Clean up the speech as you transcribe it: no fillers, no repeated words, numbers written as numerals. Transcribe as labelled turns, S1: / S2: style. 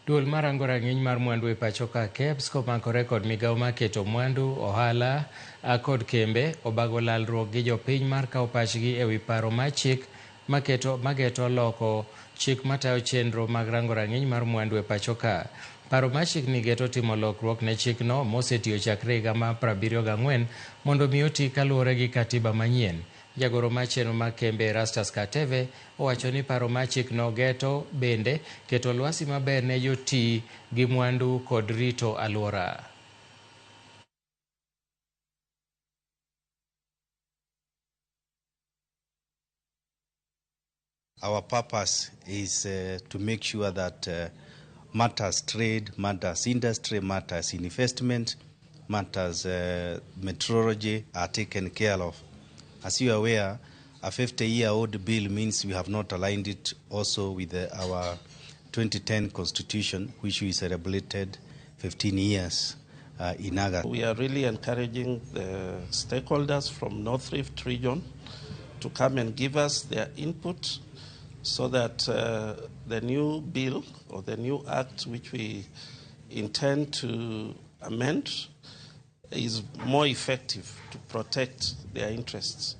S1: Duol marango rang'iny mar mwandu e pacho ka KEBs komakore kod migawo mar keto mwandu, ohala kod kembe obago lalruok gi jopiny mar kawo pachgi ewi paro mar chik mageto loko chik matayo chenro mag rango rang'iny mar mwandu e pacho ka. Paro mar chik ni geto timo lokruok ne chikno mosetiyo chakre higa mar 74 mondo mi oti kaluwore gi katiba manyien. Jagoro mar chenro mar kembe Rastus Kateve owacho ni paro mar chikno geto bende keto lwasi maber ne joti gi mwandu kod rito alwora.
S2: Our purpose is to make sure that matters trade, matters industry, matters investment, matters meteorology are taken care of. As you are aware, a 50-year-old bill means we have not aligned it also with our 2010 constitution, which we celebrated 15 years in August.
S3: We are really encouraging the stakeholders from North Rift region to come and give us their input so that the new bill or the new act which we intend to amend is more effective to protect their interests.